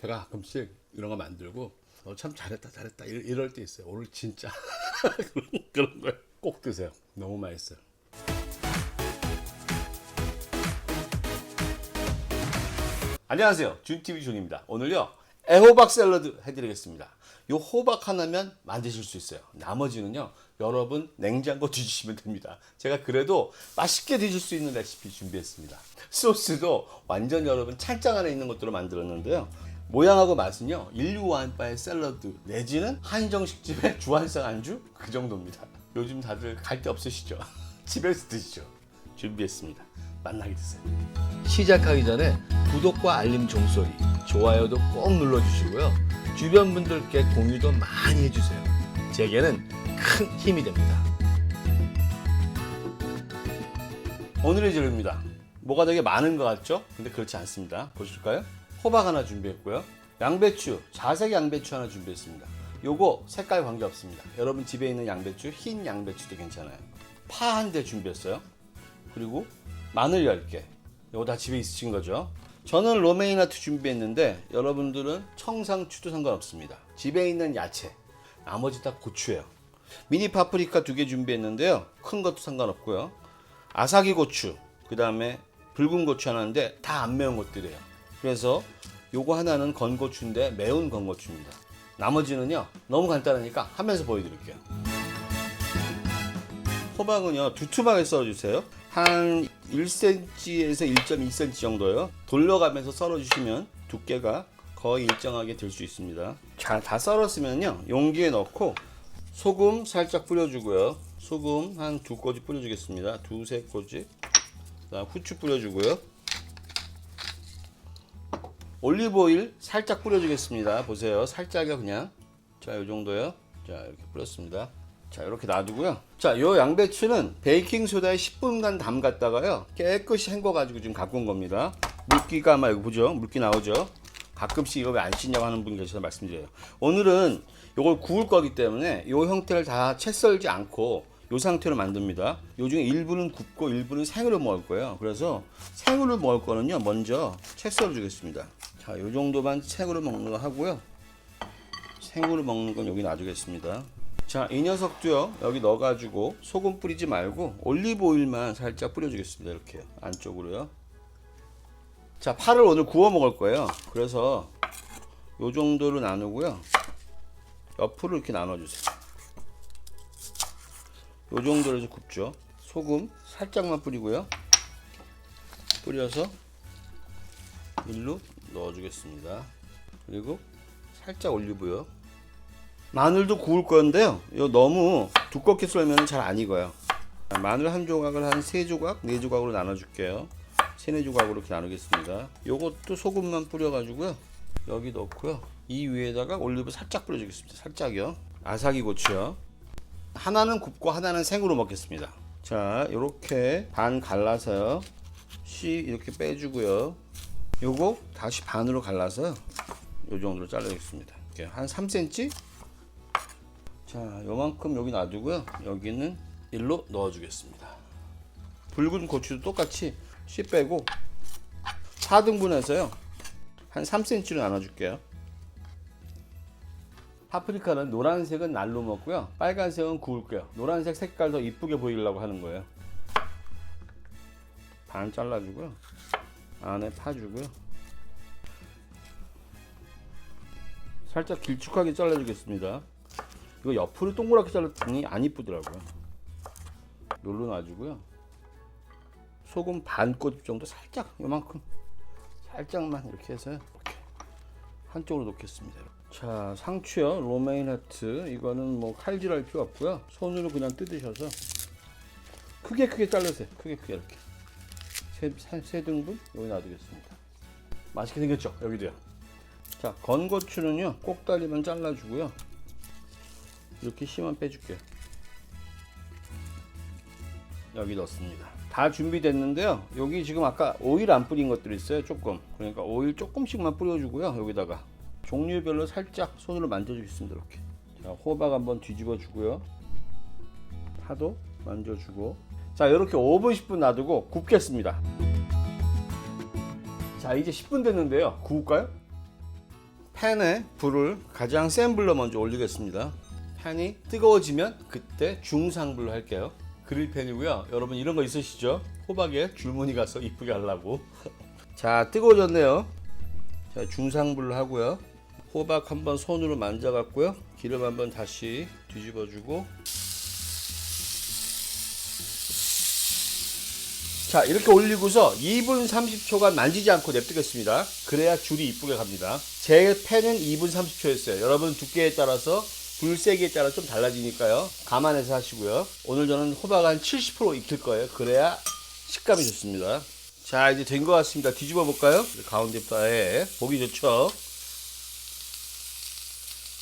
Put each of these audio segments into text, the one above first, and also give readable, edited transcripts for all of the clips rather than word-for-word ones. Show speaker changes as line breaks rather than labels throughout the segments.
제가 가끔씩 이런 거 만들고 참 잘했다 이럴 때 있어요. 오늘 진짜 그런 걸 꼭 드세요. 너무 맛있어요. 안녕하세요, 준TV 준입니다. 오늘요 애호박 샐러드 해드리겠습니다. 요 호박 하나면 만드실 수 있어요. 나머지는요 여러분 냉장고 뒤주시면 됩니다. 제가 그래도 맛있게 드실 수 있는 레시피 준비했습니다. 소스도 완전 여러분 찬장 안에 있는 것들로 만들었는데요, 모양하고 맛은요 인류 와인바의 샐러드 내지는 한정식집의 주안상 안주 그 정도입니다. 요즘 다들 갈 데 없으시죠? 집에서 드시죠. 준비했습니다. 만나게 드세요. 시작하기 전에 구독과 알림 종소리, 좋아요도 꼭 눌러주시고요. 주변 분들께 공유도 많이 해주세요. 제게는 큰 힘이 됩니다. 오늘의 재료입니다. 뭐가 되게 많은 것 같죠? 근데 그렇지 않습니다. 보실까요? 호박 하나 준비했고요. 양배추, 자색 양배추 하나 준비했습니다. 요거 색깔 관계없습니다. 여러분 집에 있는 양배추, 흰 양배추도 괜찮아요. 파 한 대 준비했어요. 그리고 마늘 10개. 요거 다 집에 있으신 거죠? 저는 로메인하트 준비했는데 여러분들은 청상추도 상관없습니다. 집에 있는 야채, 나머지 다 고추예요. 미니 파프리카 2개 준비했는데요, 큰 것도 상관없고요. 아사기 고추, 그 다음에 붉은 고추 하나인데 다 안 매운 것들이에요. 그래서 요거 하나는 건고추인데 매운 건고추입니다. 나머지는요 너무 간단하니까 하면서 보여드릴게요. 호박은요 두툼하게 썰어주세요. 한 1cm에서 1.2cm 정도요. 돌려가면서 썰어주시면 두께가 거의 일정하게 될 수 있습니다. 자, 다 썰었으면요 용기에 넣고 소금 살짝 뿌려주고요. 소금 한 2꼬지 뿌려주겠습니다. 2-3꼬지. 그다음 후추 뿌려주고요. 올리브오일 살짝 뿌려주겠습니다. 보세요, 살짝이요 그냥. 자, 요 정도요. 자, 이렇게 뿌렸습니다. 자, 이렇게 놔두고요. 자, 요 양배추는 베이킹소다에 10분간 담갔다가요 깨끗이 헹궈가지고 지금 갖고 온 겁니다. 물기가 막 여기 보죠? 물기 나오죠? 가끔씩 이거 왜 안 씻냐고 하는 분 계셔서 말씀드려요. 오늘은 요걸 구울 거기 때문에 요 형태를 다 채 썰지 않고 요 상태로 만듭니다. 요 중에 일부는 굽고 일부는 생으로 먹을 거예요. 그래서 생으로 먹을 거는요 먼저 채 썰어 주겠습니다. 자, 요 정도만 생으로 먹는 거 하고요. 생으로 먹는 건 여기 놔두겠습니다. 자, 이 녀석도요 여기 넣어가지고 소금 뿌리지 말고 올리브 오일만 살짝 뿌려주겠습니다. 이렇게 안쪽으로요. 자, 파를 오늘 구워 먹을 거예요. 그래서 요 정도로 나누고요, 옆으로 이렇게 나눠주세요. 요 정도로 해서 굽죠. 소금 살짝만 뿌리고요. 뿌려서 일로 넣어주겠습니다. 그리고 살짝 올리고요. 마늘도 구울 건데요, 요 너무 두껍게 썰면 잘 안 익어요. 마늘 한 조각을 한 3조각, 4조각으로 나눠줄게요. 3-4조각으로 이렇게 나누겠습니다. 요것도 소금만 뿌려가지고요 여기 넣고요, 이 위에다가 올리브 살짝 뿌려주겠습니다. 살짝이요. 아사기 고추요. 하나는 굽고 하나는 생으로 먹겠습니다. 자, 요렇게 반 갈라서요 씨 이렇게 빼주고요. 요거 다시 반으로 갈라서 요 정도로 잘라주겠습니다. 이렇게 한 3cm. 자, 요만큼 여기 놔두고요, 여기는 일로 넣어주겠습니다. 붉은 고추도 똑같이 씨 빼고 4등분해서요 한 3cm로 나눠줄게요. 파프리카는 노란색은 날로 먹고요, 빨간색은 구울게요. 노란색 색깔 더 이쁘게 보이려고 하는 거예요. 반 잘라주고요, 안에 파주고요, 살짝 길쭉하게 잘라주겠습니다. 이거 옆으로 동그랗게 잘랐더니 안 이쁘더라고요. 요로 놔주고요, 소금 반 꼬집 정도 살짝 요만큼 살짝만 이렇게 해서 이렇게 한쪽으로 놓겠습니다. 자, 상추요, 로메인하트. 이거는 뭐 칼질할 필요 없고요, 손으로 그냥 뜯으셔서 크게 잘라주세요. 크게 이렇게 세 등분 여기 놔두겠습니다. 맛있게 생겼죠? 여기도요. 자, 건고추는요 꼭다리만 잘라주고요, 이렇게 씨만 빼줄게요. 여기 넣습니다. 다 준비됐는데요, 여기 지금 아까 오일 안 뿌린 것들이 있어요. 조금, 그러니까 오일 조금씩만 뿌려주고요, 여기다가 종류별로 살짝 손으로 만져주겠습니다. 이렇게. 자, 호박 한번 뒤집어 주고요, 파도 만져주고. 자, 이렇게 5분 10분 놔두고 굽겠습니다. 자, 이제 10분 됐는데요, 구울까요? 팬에 불을 가장 센 불로 먼저 올리겠습니다. 팬이 뜨거워지면 그때 중상불로 할게요. 그릴팬이고요. 여러분 이런 거 있으시죠? 호박에 줄무늬 가서 이쁘게 하려고. 자, 뜨거워졌네요. 자, 중상불로 하고요. 호박 한번 손으로 만져갖고요. 기름 한번 다시 뒤집어주고. 자, 이렇게 올리고서 2분 30초간 만지지 않고 냅두겠습니다. 그래야 줄이 이쁘게 갑니다. 제 팬은 2분 30초였어요. 여러분 두께에 따라서 불 세기에 따라 좀 달라지니까요. 감안해서 하시고요. 오늘 저는 호박 한 70% 익힐 거예요. 그래야 식감이 좋습니다. 자, 이제 된 것 같습니다. 뒤집어 볼까요? 가운데부터 아예 보기 좋죠.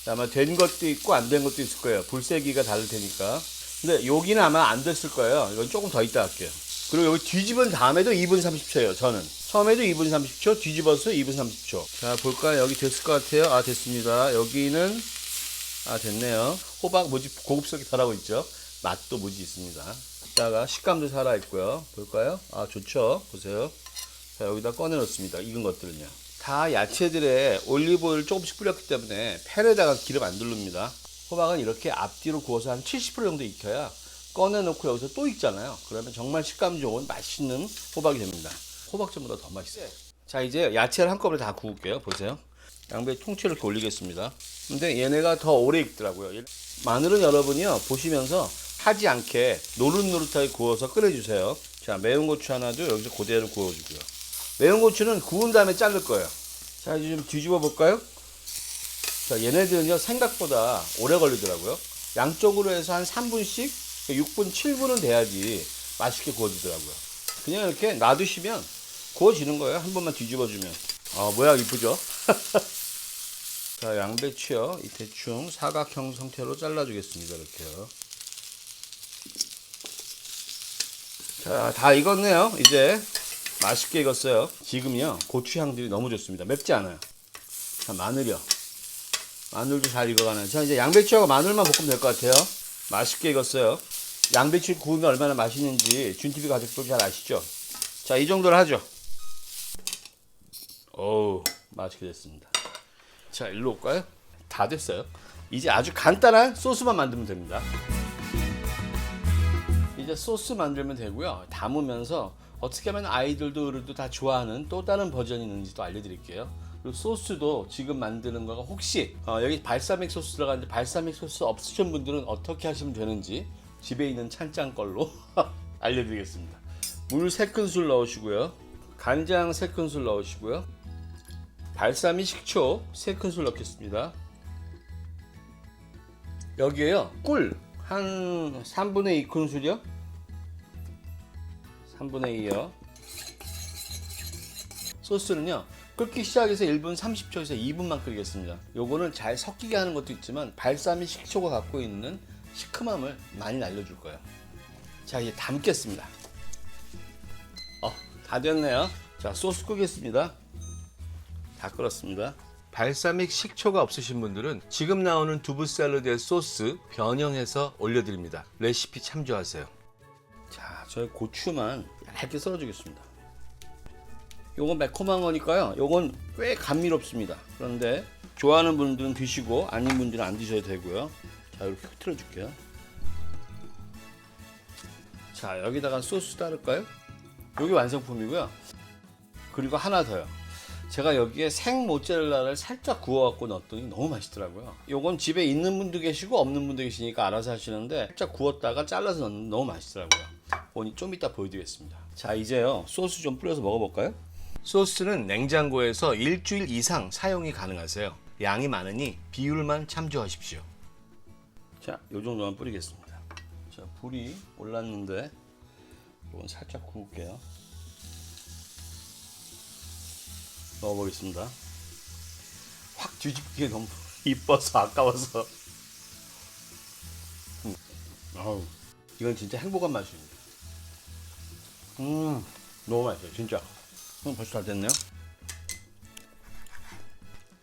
자, 아마 된 것도 있고 안 된 것도 있을 거예요. 불 세기가 다를 테니까. 근데 여기는 아마 안 됐을 거예요. 이건 조금 더 이따 할게요. 그리고 여기 뒤집은 다음에도 2분 30초예요. 저는 처음에도 2분 30초, 뒤집어서 2분 30초. 자, 볼까요? 여기 됐을 것 같아요. 아, 됐습니다. 여기는 됐네요. 호박 무지 고급스럽게 달하고 있죠. 맛도 무지 있습니다. 이따가 식감도 살아있고요. 볼까요? 아, 좋죠. 보세요. 자, 여기다 꺼내 놓습니다. 익은 것들은요. 다 야채들에 올리브오일 조금씩 뿌렸기 때문에 팬에다가 기름 안 두릅니다. 호박은 이렇게 앞뒤로 구워서 한 70% 정도 익혀야 꺼내 놓고 여기서 또 익잖아요. 그러면 정말 식감 좋은 맛있는 호박이 됩니다. 호박전보다 더 맛있어요. 자, 이제 야채를 한꺼번에 다 구울게요. 보세요. 양배 통째로 이렇게 올리겠습니다. 근데 얘네가 더 오래 익더라고요. 마늘은 여러분이요, 보시면서 하지 않게 노릇노릇하게 구워서 끓여주세요. 자, 매운 고추 하나도 여기서 그대로 구워주고요. 매운 고추는 구운 다음에 자를 거예요. 자, 이제 좀 뒤집어 볼까요? 자, 얘네들은요, 생각보다 오래 걸리더라고요. 양쪽으로 해서 한 3분씩, 6분, 7분은 돼야지 맛있게 구워지더라고요. 그냥 이렇게 놔두시면 구워지는 거예요. 한 번만 뒤집어주면. 모양 이쁘죠? 자, 양배추요. 이 대충 사각형 형태로 잘라주겠습니다. 이렇게요. 자, 다 익었네요. 이제 맛있게 익었어요. 지금요, 고추 향들이 너무 좋습니다. 맵지 않아요. 자, 마늘이요. 마늘도 잘 익어가네요. 자, 이제 양배추하고 마늘만 볶으면 될 것 같아요. 맛있게 익었어요. 양배추 구우면 얼마나 맛있는지 준TV 가족들 잘 아시죠? 자, 이 정도로 하죠. 어우, 맛있게 됐습니다. 자, 일로 올까요? 다 됐어요. 이제 아주 간단한 소스만 만들면 됩니다. 이제 소스 만들면 되고요. 담으면서 어떻게 하면 아이들도 어른도 다 좋아하는 또 다른 버전이 있는지도 알려드릴게요. 그리고 소스도 지금 만드는 거가 혹시 여기 발사믹 소스 들어가는데 발사믹 소스 없으신 분들은 어떻게 하시면 되는지 집에 있는 찬장 걸로 알려드리겠습니다. 물 3큰술 넣으시고요. 간장 3큰술 넣으시고요. 발사믹 식초 3큰술 넣겠습니다. 여기에요, 꿀 한 3분의 2큰술이요. 3분의 2요. 소스는요, 끓기 시작해서 1분 30초에서 2분만 끓이겠습니다. 요거는 잘 섞이게 하는 것도 있지만 발사믹 식초가 갖고 있는 시큼함을 많이 날려줄 거예요. 자, 이제 담겠습니다. 다 됐네요. 자, 소스 끄겠습니다. 다 끓었습니다. 발사믹 식초가 없으신 분들은 지금 나오는 두부 샐러드의 소스 변형해서 올려드립니다. 레시피 참조하세요. 자, 저희 고추만 얇게 썰어주겠습니다. 요건 매콤한 거니까요. 요건 꽤 감미롭습니다. 그런데 좋아하는 분들은 드시고 아닌 분들은 안 드셔도 되고요. 자, 이렇게 흐트러 줄게요. 자, 여기다가 소스 따를까요? 여기 완성품이고요. 그리고 하나 더요. 제가 여기에 생 모짜렐라를 살짝 구워갖고 넣었더니 너무 맛있더라고요. 요건 집에 있는 분도 계시고 없는 분도 계시니까 알아서 하시는데 살짝 구웠다가 잘라서 넣으면 너무 맛있더라고요. 보니 좀 이따 보여드리겠습니다. 자, 이제요, 소스 좀 뿌려서 먹어볼까요? 소스는 냉장고에서 일주일 이상 사용이 가능하세요. 양이 많으니 비율만 참조하십시오. 자, 요 정도만 뿌리겠습니다. 자, 불이 올랐는데 이건 살짝 구울게요. 넣어보겠습니다. 확 뒤집기에 너무 이뻐서 아까워서. 아우, 이건 진짜 행복한 맛입니다. 너무 맛있어요, 진짜. 벌써 다 됐네요.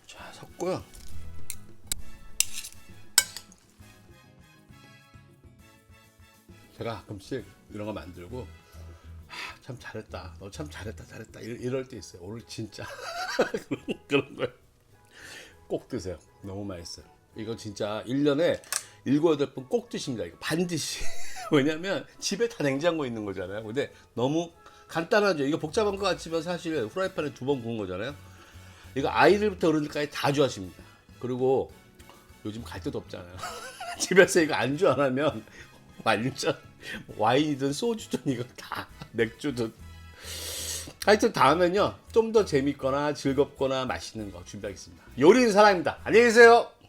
자, 섞고요. 제가 가끔씩 이런 거 만들고 참 잘했다, 너 참 잘했다 이럴 때 있어요. 오늘 진짜 그런 거예요. 꼭 드세요. 너무 맛있어요. 이거 진짜 1년에 7, 8번 꼭 드십니다. 이거 반드시. 왜냐면 집에 다 냉장고 있는 거잖아요. 근데 너무 간단하죠. 이거 복잡한 것 같지만 사실 후라이팬에 2번 구운 거잖아요. 이거 아이들부터 어른들까지 다 좋아하십니다. 그리고 요즘 갈 데도 없잖아요. 집에서 이거 안주 안 하면 완전 와인이든 소주든 이거 다 맥주든. 하여튼 다음엔요 좀 더 재밌거나 즐겁거나 맛있는 거 준비하겠습니다. 요리는 사랑입니다. 안녕히 계세요.